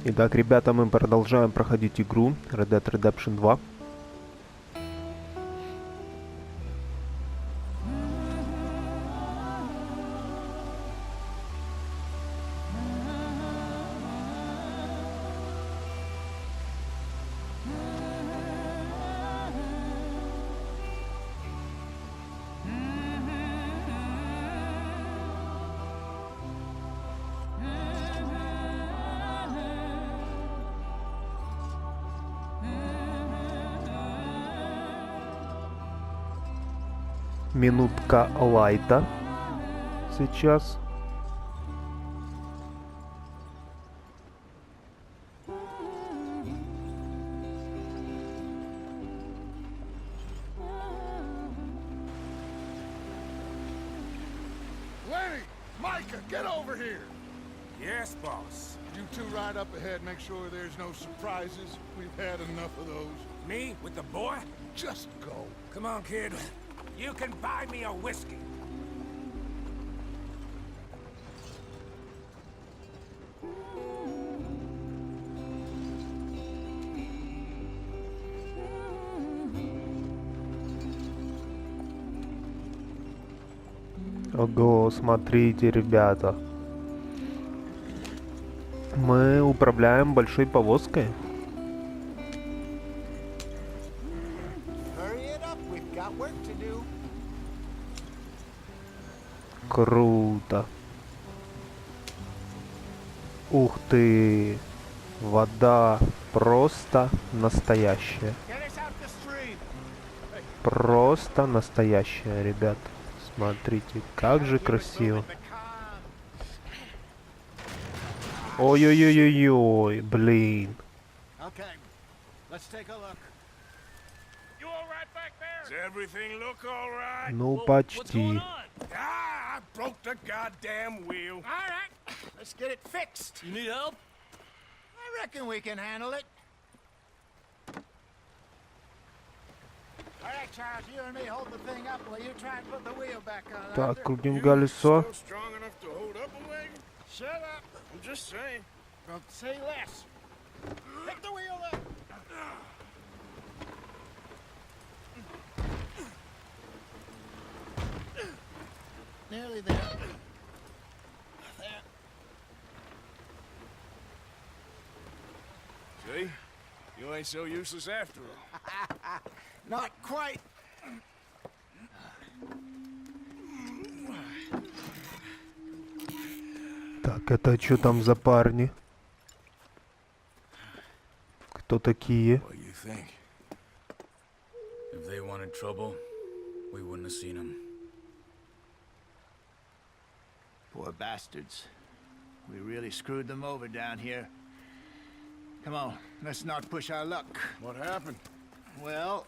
Итак, ребята, мы продолжаем проходить игру Red Dead Redemption 2. Минутка лайта сейчас. Lenny, Micah, get over here. Yes, boss. You two ride up ahead, make sure there's no surprises. We've had enough of those. Me with the boy? Just go. Come on, kid. You can buy me a whiskey. Ого, смотрите, ребята. Мы управляем большой повозкой. Круто. Ух ты. Вода просто настоящая. Просто настоящая, ребят. Смотрите, как же красиво. Ой-ой-ой-ой-ой, блин. Ну, почти. I broke the goddamn wheel. All right, let's get it fixed. You need help? I reckon we can handle it. All right, Charles, you and me hold the thing up while you try and put the wheel back on. Так, крутим колесо. Still strong enough to hold up a wagon? Shut up. I'm just saying. Don't say less. Pick the wheel up. Nearly there. There. See? You ain't so useless after all. Not quite. Так, это что там за парни? Кто такие? What do you think? If they wanted trouble, we wouldn't have seen them. Poor bastards. We really screwed them over down here. Come on, let's not push our luck. What happened? Well,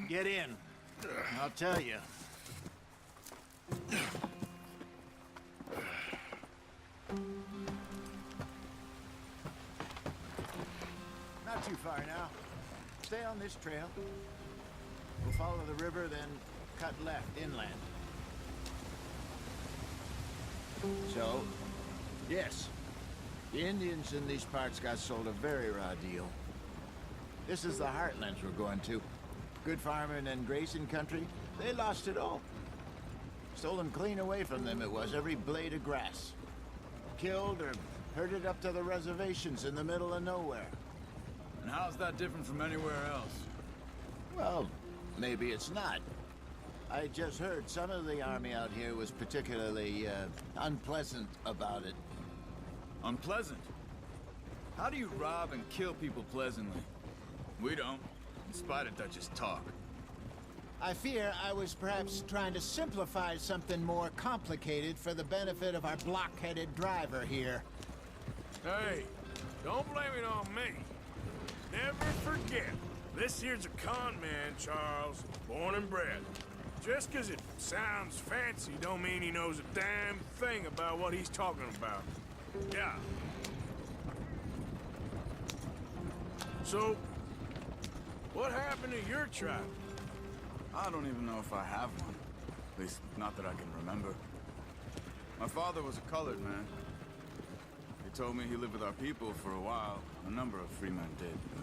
get in. I'll tell you. Not too far now. Stay on this trail. We'll follow the river, then cut left inland. So, yes, the Indians in these parts got sold a very raw deal. This is the heartlands we're going to. Good farming and grazing country, they lost it all. Stolen clean away from them it was, every blade of grass. Killed or herded up to the reservations in the middle of nowhere. And how's that different from anywhere else? Well, maybe it's not. I just heard some of the army out here was particularly, unpleasant about it. Unpleasant? How do you rob and kill people pleasantly? We don't, in spite of Dutch's talk. I fear I was perhaps trying to simplify something more complicated for the benefit of our block-headed driver here. Hey, don't blame it on me. Never forget, this here's a con man, Charles, born and bred. Just 'cause it sounds fancy don't mean he knows a damn thing about what he's talking about. Yeah. So, what happened to your tribe? I don't even know if I have one. At least, not that I can remember. My father was a colored man. They told me he lived with our people for a while. A number of free men did, but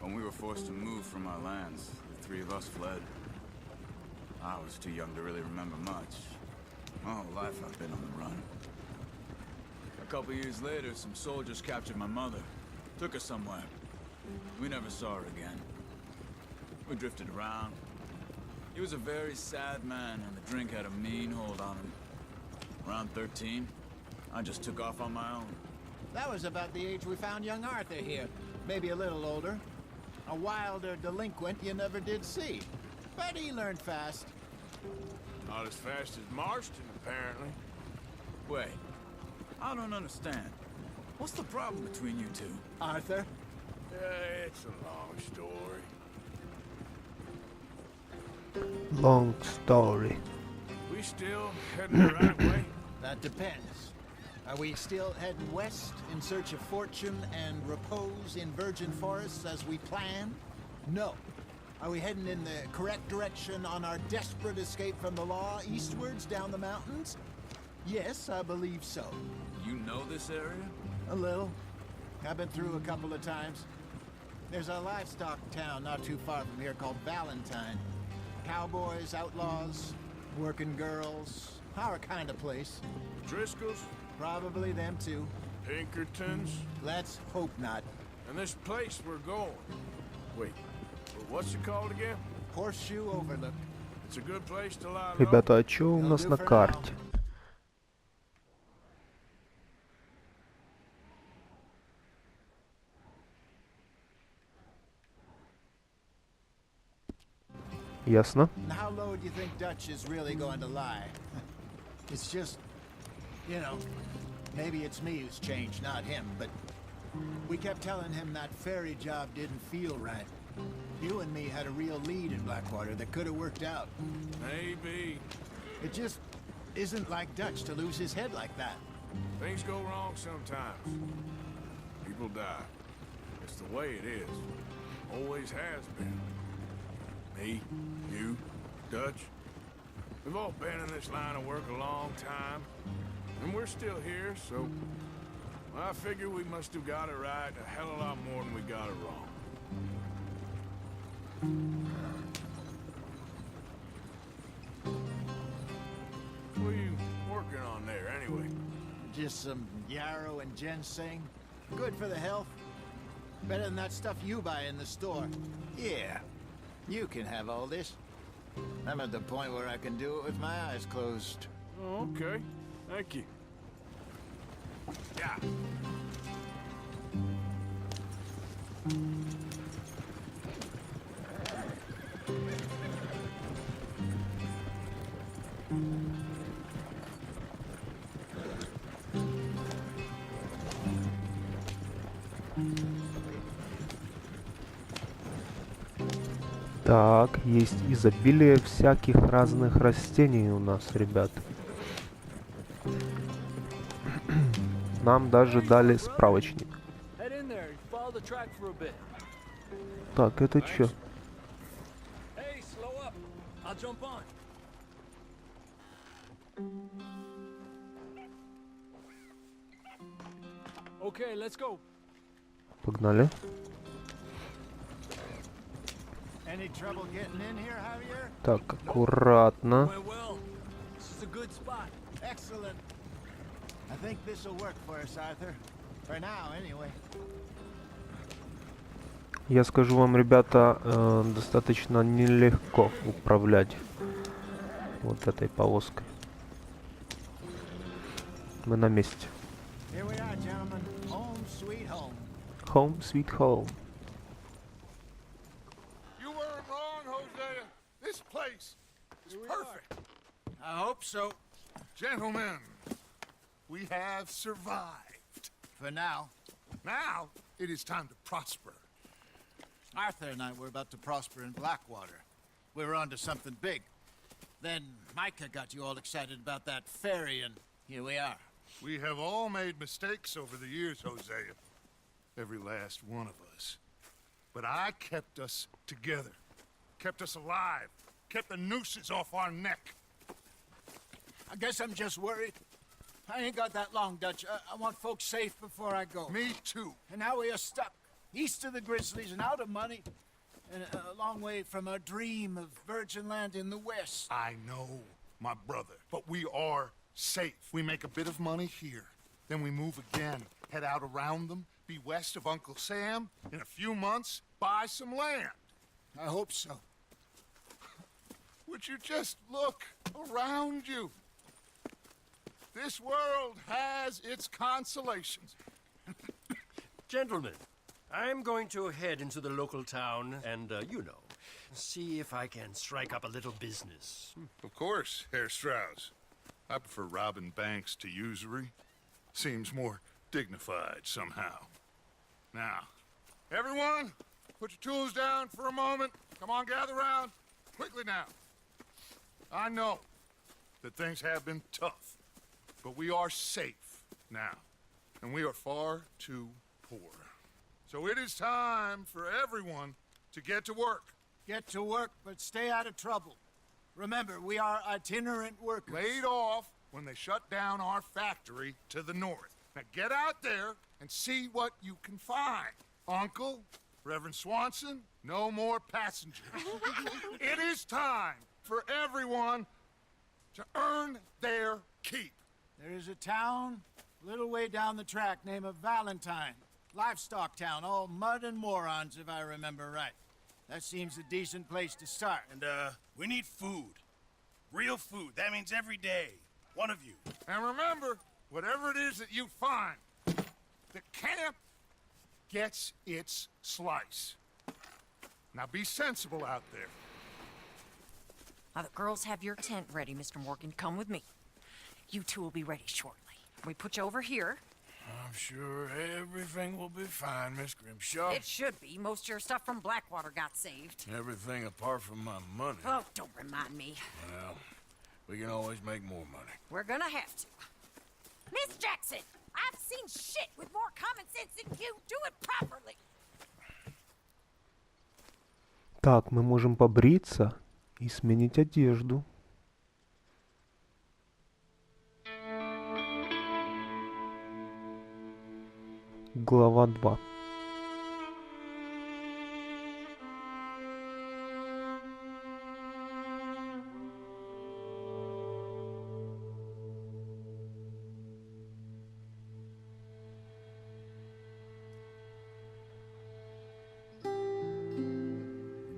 when we were forced to move from our lands, the three of us fled. I was too young to really remember much. My whole life I've been on the run. A couple years later, some soldiers captured my mother. Took her somewhere. We never saw her again. We drifted around. He was a very sad man, and the drink had a mean hold on him. Around 13, I just took off on my own. That was about the age we found young Arthur here. Maybe a little older. A wilder delinquent you never did see. But he learned fast. Not as fast as Marston, apparently. Wait, I don't understand. What's the problem between you two? Arthur? It's a long story. Long story. We still heading the right way? That depends. Are we still heading west in search of fortune and repose in virgin forests as we planned? No. Are we heading in the correct direction on our desperate escape from the law eastwards down the mountains? Yes, I believe so. You know this area? A little. I've been through a couple of times. There's a livestock town not too far from here called Valentine. Cowboys, outlaws, working girls, our kind of place. Driscoll's? Probably them too. Pinkertons? Let's hope not. And this place we're going. Wait, what's it called again? Horseshoe Overlook. It's a good place to lie low. Ребята, а чё у нас на карте? Ясно. And how low do you think Dutch is really going to lie? It's just, you know, maybe it's me who's changed, not him, but we kept telling him that ferry job didn't feel right. You and me had a real lead in Blackwater that could have worked out. Maybe. It just isn't like Dutch to lose his head like that. Things go wrong sometimes. People die. It's the way it is. Always has been. Me, you, Dutch. We've all been in this line of work a long time. And we're still here, so I figure we must have got it right a hell of a lot more than we got it wrong. What are you working on there, anyway? Just some yarrow and ginseng. Good for the health. Better than that stuff you buy in the store. Yeah, you can have all this. I'm at the point where I can do it with my eyes closed. Oh, okay. Thank you. Yeah. Так, есть изобилие всяких разных растений у нас, ребят. Нам даже дали справочник. Так, это чё? Погнали. Any trouble getting in here, Javier? Так, аккуратно. Excellent. I think this will work for us, Arthur. For now, anyway. Я скажу вам, ребята, достаточно нелегко управлять вот этой повозкой. Мы на месте. Here we are, gentlemen. Home sweet home. Home sweet home. You weren't wrong, Hosea. This place is perfect. I hope so. Gentlemen, we have survived. For now. Now, it is time to prosper. Arthur and I were about to prosper in Blackwater. We were onto something big. Then Micah got you all excited about that ferry, and here we are. We have all made mistakes over the years, Hosea. Every last one of us. But I kept us together. Kept us alive. Kept the nooses off our neck. I guess I'm just worried. I ain't got that long, Dutch. I want folks safe before I go. Me too. And now we are stuck east of the Grizzlies and out of money, and a long way from our dream of virgin land in the west. I know, my brother, but we are safe. We make a bit of money here, then we move again, head out around them, be west of Uncle Sam, in a few months, buy some land. I hope so. Would you just look around you? This world has its consolations. Gentlemen, I'm going to head into the local town and, see if I can strike up a little business. Of course, Herr Strauss. I prefer robbing banks to usury. Seems more dignified somehow. Now, everyone, put your tools down for a moment. Come on, gather round. Quickly now. I know that things have been tough, but we are safe now, and we are far too poor. So it is time for everyone to get to work. Get to work, but stay out of trouble. Remember, we are itinerant workers. Laid off when they shut down our factory to the north. Now get out there and see what you can find. Uncle, Reverend Swanson, no more passengers. It is time for everyone to earn their keep. There is a town a little way down the track named Valentine. Livestock town, all mud and morons, if I remember right. That seems a decent place to start. And, we need food. Real food. That means every day. One of you. And remember, whatever it is that you find, the camp gets its slice. Now be sensible out there. The girls have your tent ready, Mr. Morgan. Come with me. You two will be ready shortly. We put you over here. I'm sure everything will be fine, Miss Grimshaw. It should be. Most of your stuff from Blackwater got saved. Everything apart from my money. Oh, don't remind me. Well, we can always make more money. We're gonna have to. Miss Jackson, I've seen shit with more common sense than you. Do it properly. Так, мы можем побриться и сменить одежду. Глава 2.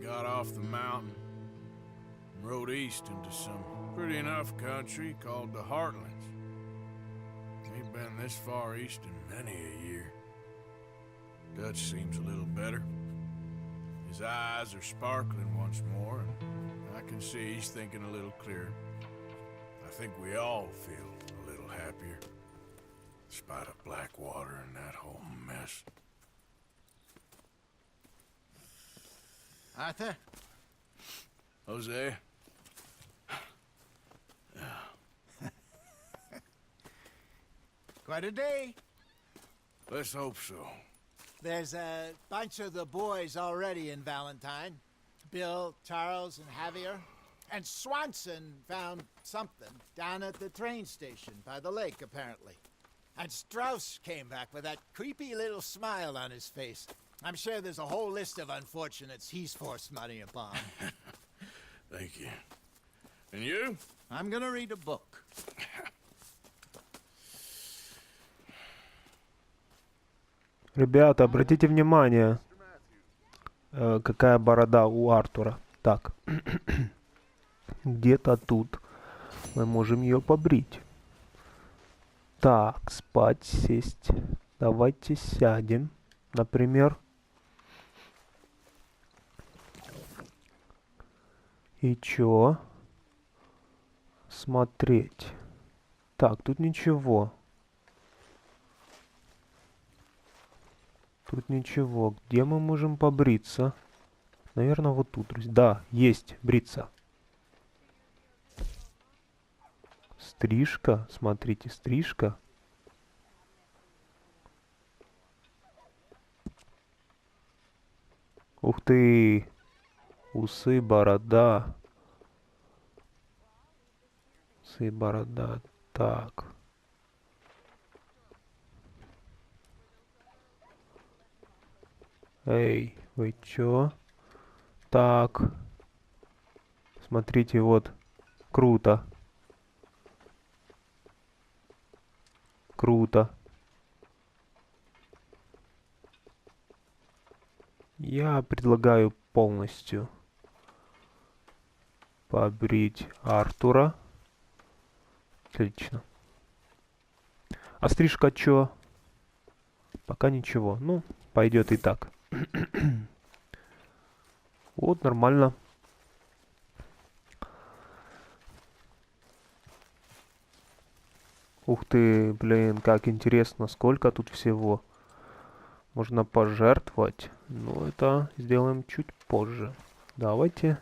Got off the mountain and rode east into some pretty enough country called the Heartlands. Ain't been this far east in many a year. Dutch seems a little better. His eyes are sparkling once more, and I can see he's thinking a little clearer. I think we all feel a little happier, in spite of Blackwater and that whole mess. Arthur? Jose? Quite a day. Let's hope so. There's a bunch of the boys already in Valentine. Bill, Charles, and Javier. And Swanson found something down at the train station by the lake, apparently. And Strauss came back with that creepy little smile on his face. I'm sure there's a whole list of unfortunates he's forced money upon. Thank you. And you? I'm gonna read a book. Ребята, обратите внимание, какая борода у Артура. Так, где-то тут мы можем ее побрить. Так, спать, сесть. Давайте сядем, например. И чё? Смотреть. Так, тут ничего. Тут ничего. Где мы можем побриться? Наверное, вот тут, друзья. Да, есть бриться. Стрижка. Смотрите, стрижка. Ух ты! Усы, борода. Усы, борода. Так. Эй, вы чё? Так. Смотрите, вот. Круто. Круто. Я предлагаю полностью побрить Артура. Отлично. А стрижка чё? Пока ничего. Ну, пойдет и так. Вот, нормально. Ух ты, блин, как интересно, сколько тут всего. Можно пожертвовать. Но это сделаем чуть позже. Давайте.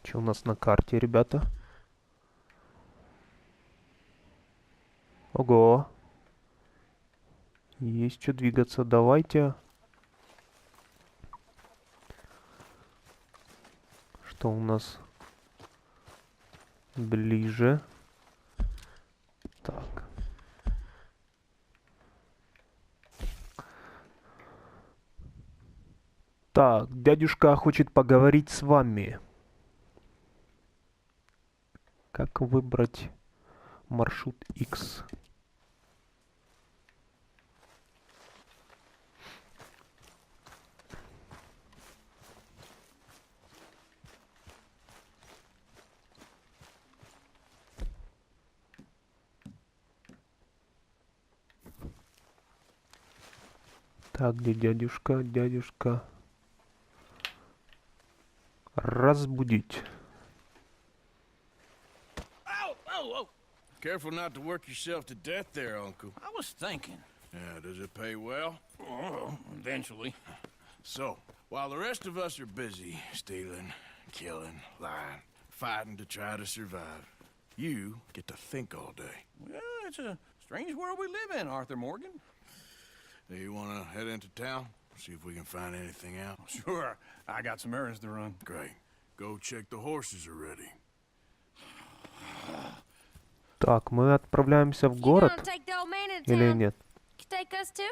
Что у нас на карте, ребята? Ого. Есть что двигаться. Давайте. Что у нас ближе? Так. Так, дядюшка хочет поговорить с вами. Как выбрать маршрут X? Так, где дядюшка? Дядюшка. Разбудить. Oh, oh, oh! Careful not to work yourself to death there, Uncle. I was thinking. Yeah, does it pay well? Oh, eventually. So, while the rest of us are busy stealing, killing, lying, fighting to try to survive, you get to think all day. Well, it's a strange world we live in, Arthur Morgan. Do you want to head into town? See if we can find anything out? Sure, I got some errands to run. Great. Go check the horses are ready. Так, мы отправляемся в город или нет? Take us too?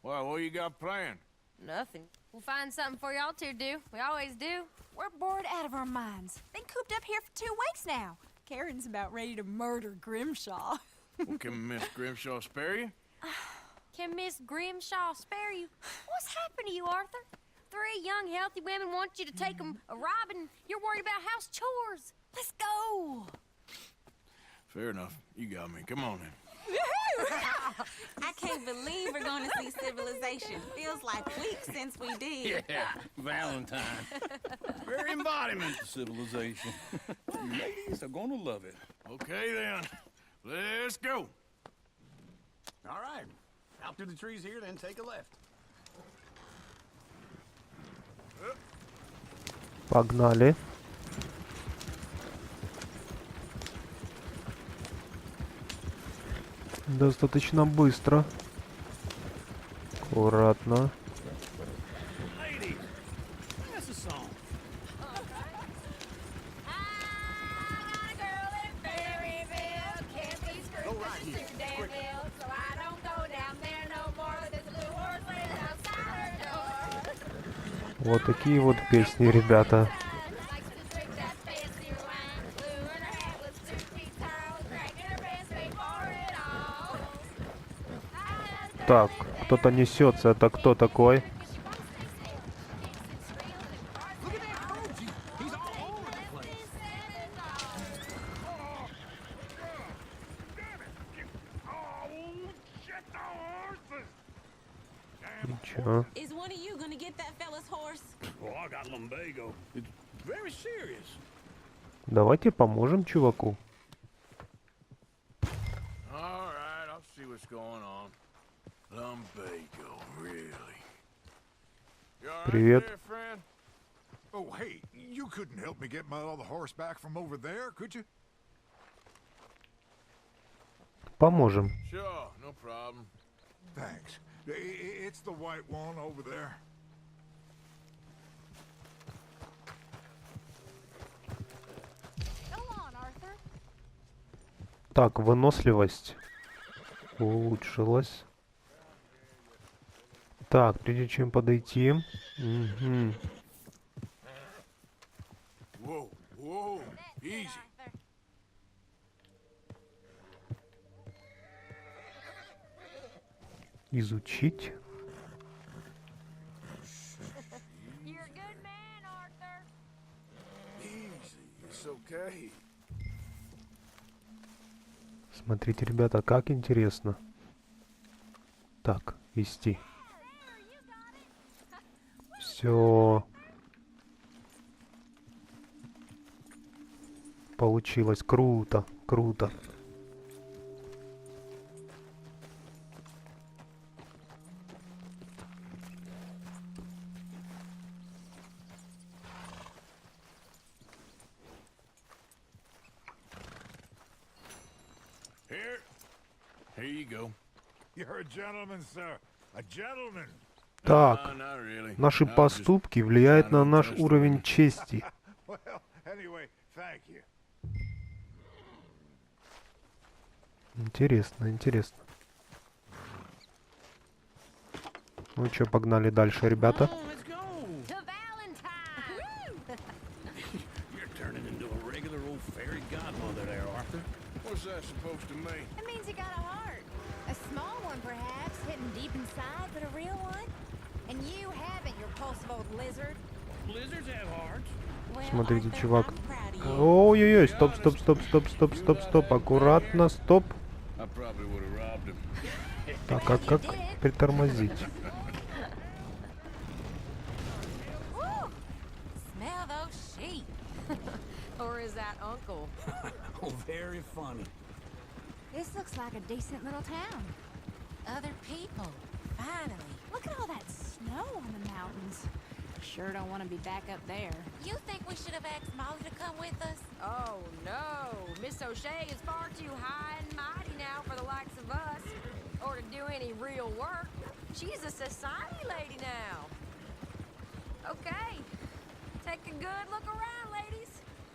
Well, what you got planned? Nothing. We'll find something for y'all to do. We always do. We're bored out of our minds. Been cooped up here for 2 weeks now. Karen's about ready to murder Grimshaw. Well, can Miss Grimshaw spare you? Can Miss Grimshaw spare you? What's happened to you, Arthur? 3 young, healthy women want you to take them a robbing. You're worried about house chores. Let's go. Fair enough. You got me. Come on then. I can't believe we're going to see civilization. Feels like weeks since we did. Yeah, Valentine. Very embodiment of civilization. You ladies are gonna love it. Okay then. Let's go. All right. Out through the trees here, then take a left. Погнали. Достаточно быстро. Аккуратно. Ladies, that's a song. Вот такие вот песни, ребята. Так, кто-то несется. Это кто такой? Ничего. Is one of you gonna get that fella's horse? Oh, I got lumbago. It's very serious. Давайте поможем чуваку. All right, I'll see what's going on. Lumbago, really? You all right Привет. there, friend? Oh, hey, you couldn't help me get my other horse back from over there, could you? Поможем. Sure, no problem. Thanks. It's the white one over there. Go on, Arthur. Так, выносливость улучшилась. Так, прежде чем подойти... Мгм. Whoa, whoa, easy. Изучить. You're a good man, Arthur. Easy, it's okay. Смотрите, ребята, как интересно. Так, вести. Все. Получилось. Круто, круто. Here you go. You're a gentleman, sir. A gentleman. Так, No, not really. наши I was just поступки влияют на наш interested уровень in- чести. Well, anyway, thank you. Интересно, интересно. Ну что, погнали дальше, ребята. Come on, let's go. To Valentine. You're turning into a regular old fairy godmother there, Arthur. What's that supposed to mean? It means you got a heart. A small one, perhaps, hidden deep inside, but a real one. And you haven't, you repulsive old lizard. Lizards have hearts. Well, Смотрите, Arthur, чувак. I'm proud of you. Ой-ой-ой, стоп, стоп, стоп, стоп, стоп, стоп, стоп. Аккуратно, стоп. I probably would have robbed him. Так, а как притормозить? Woo! Smell those sheep. Or is that Uncle? Oh, very funny. This looks like a decent little town. Other people. Finally. Look at all that snow on the mountains. Sure don't want to be back up there. You think we should have asked Molly to come with us? Oh, no. Miss O'Shea is far too high and mighty now for the likes of us. Or to do any real work. She's a society lady now. Okay. Take a good look around, ladies.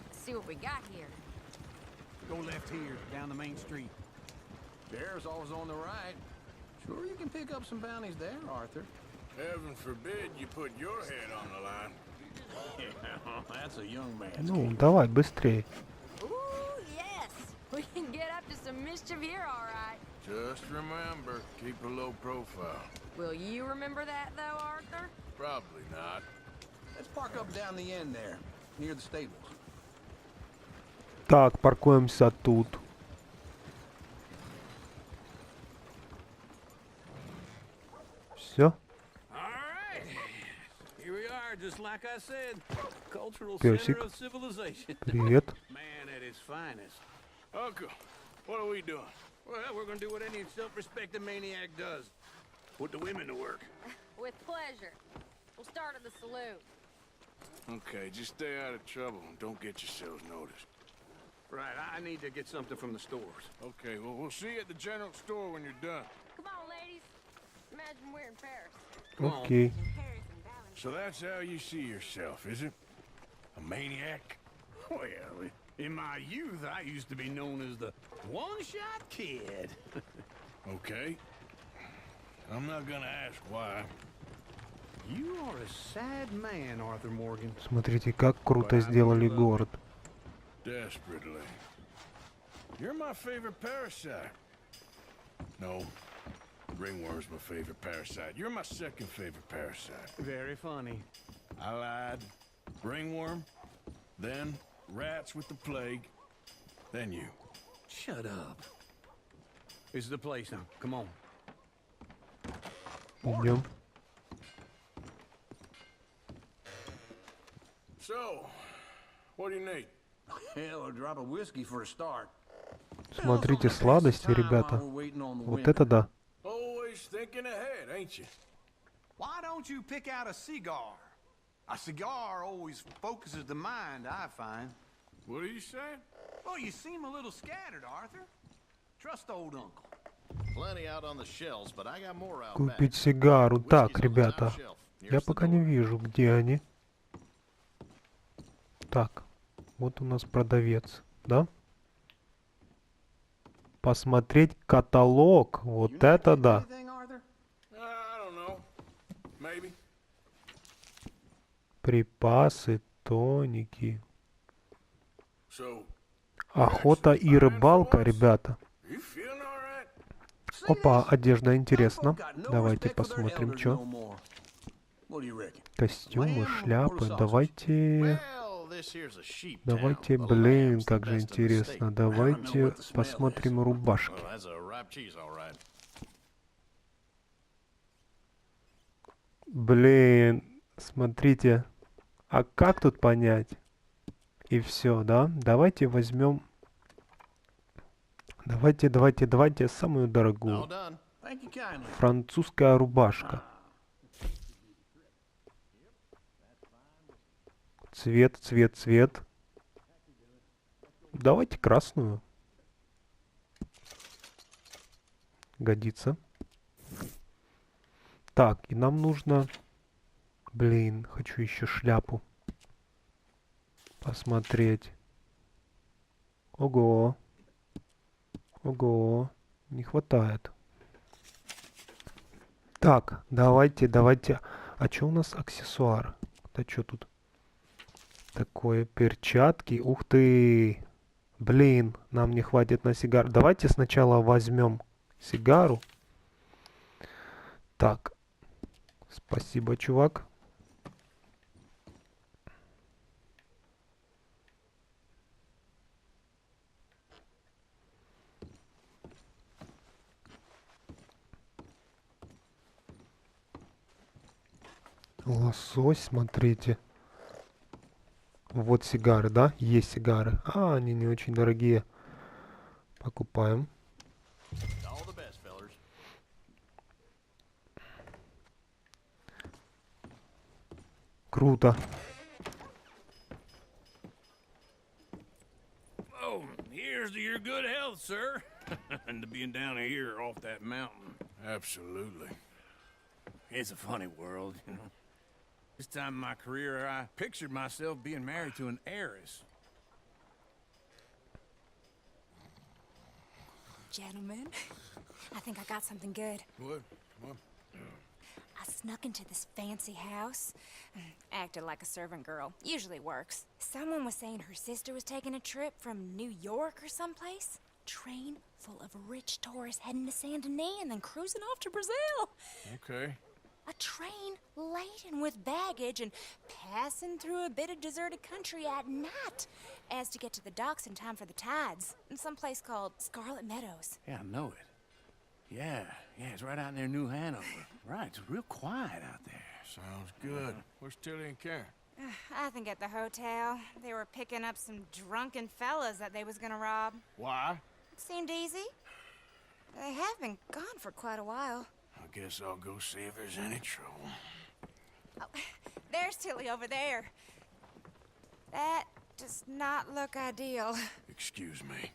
Let's see what we got here. Go left here, down the main street. Bear's always on the right. Sure, you can pick up some bounties there, Arthur. Heaven forbid you put your head on the line. Yeah, that's a young man. Ну, давай, быстрее. Ooh, yes. We can get up to some mischief here, all right. Just remember, keep a low profile. Will you remember that, though, Arthur? Probably not. Let's park up down the end there, near the stables. Так, паркуемся тут. Все. All right. Here we are, just like I said. Cultural Песик. center of civilization. Привет. Man at his finest. Uncle, what are we doing? Well, we're gonna do what any self-respecting maniac does. Put the women to work. With pleasure. We'll start at the saloon. Okay, just stay out of trouble and don't get yourselves noticed. Right, I need to get something from the stores. Okay, well, we'll see you at the general store when you're done. Come on, ladies. Imagine we're in Paris. Окей. So that's how you see yourself, is it? A maniac? Well, in my youth, I used to be known as the one-shot kid. Okay. I'm not gonna ask why. You are a sad man, Arthur Morgan. Смотрите, как круто сделали город. Desperately. You're my favorite parasite. No. Ringworm's my favorite parasite. You're my second favorite parasite. Very funny. I lied. Ringworm, then rats with the plague, then you. Shut up. This is the place now. Come on. Идем. So, what do you need? Hell, a drop of whiskey for a start. Смотрите, сладости, ребята. Вот это да. Always thinking ahead, ain't you? Why don't you pick out a cigar? A cigar always focuses the mind, I find. What are you saying? Well, you seem a little scattered, Arthur. Trust old uncle. Plenty out on the shelves, but I got more out back. Купить сигару. Так, ребята. Я пока не вижу, где они. Так, вот у нас продавец, да? Посмотреть каталог. Вот это да. I don't know. Припасы, тоники. So, Охота и рыбалка, ребята. you feeling all right? Опа, одежда, интересно. Got no Давайте respect for their посмотрим, elders что. no more. What do you reckon? Костюмы, Lamb or шляпы. sausage? Давайте... Well, this here's a sheep Давайте, town. The блин, lamb's the как же best in the интересно. state. Давайте what the smell посмотрим рубашки. Well, that's a ripe cheese, all right. Блин, смотрите. А как тут понять? И все, да? Давайте возьмем... Давайте самую All дорогую. done. Thank you kindly. Французская рубашка. Цвет. Давайте красную. Годится. Так, и нам нужно... Блин, хочу еще шляпу посмотреть. Ого. Ого. Не хватает. Так, давайте. А что у нас аксессуар? Это что тут? Такое, перчатки. Ух ты. Блин, нам не хватит на сигару. Давайте сначала возьмем сигару. Так. Спасибо, чувак. Лосось, смотрите. Вот сигары, да? Есть сигары. А, они не очень дорогие. Покупаем. All the best, fellers. Круто. Oh, here's to your good health, sir. And to being down here off that mountain. Absolutely. It's a funny world, you know. This time in my career, I pictured myself being married to an heiress. Gentlemen, I think I got something good. What? I snuck into this fancy house, acted like a servant girl. Usually works. Someone was saying her sister was taking a trip from New York or someplace. Train full of rich tourists heading to Saint Denis and then cruising off to Brazil. Okay. A train laden with baggage and passing through a bit of deserted country at night as to get to the docks in time for the tides in some place called Scarlet Meadows. Yeah, I know it. Yeah, it's right out near New Hanover. Right, it's real quiet out there. Sounds good. Where's Tilly and Karen? I think at the hotel. They were picking up some drunken fellas that they was gonna rob. Why? It seemed easy. They have been gone for quite a while. I guess I'll go see if there's any trouble. Oh, there's Tilly over there. That does not look ideal. Excuse me.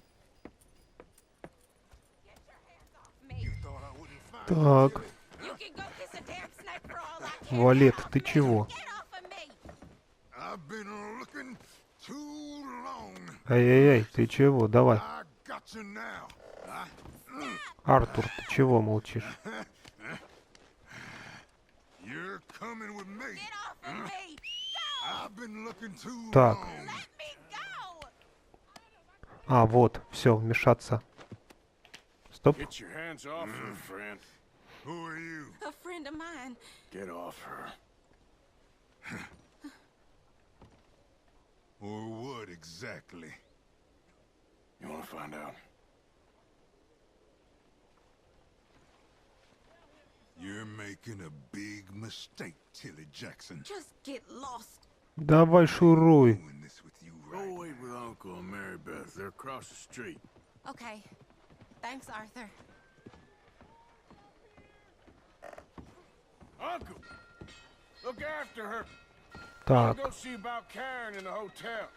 Get your hands off me. Thought I wouldn't find Так. You can go kiss a damn snake for all I care. Валет, ты чего? Get off of me. I've been looking too long. Эй, ты чего? Давай. I got you now. Артур, ты чего молчишь? You're coming with me. Get off of me. Go. I've been looking too Так. long. Let me go. А, вот, все, вмешаться. Стоп. Get your hands off her, friend. Who are you? A friend of mine. Get off her. Or what exactly? You want to find out? You're making a big mistake, Tilly Jackson. Just get lost. Давай шуруй. Doing this with you Go right wait with Uncle and Mary Beth. They're across the street. Okay. Thanks, Arthur. Uncle! Look after her. I'll Так, go see about Karen in the hotel.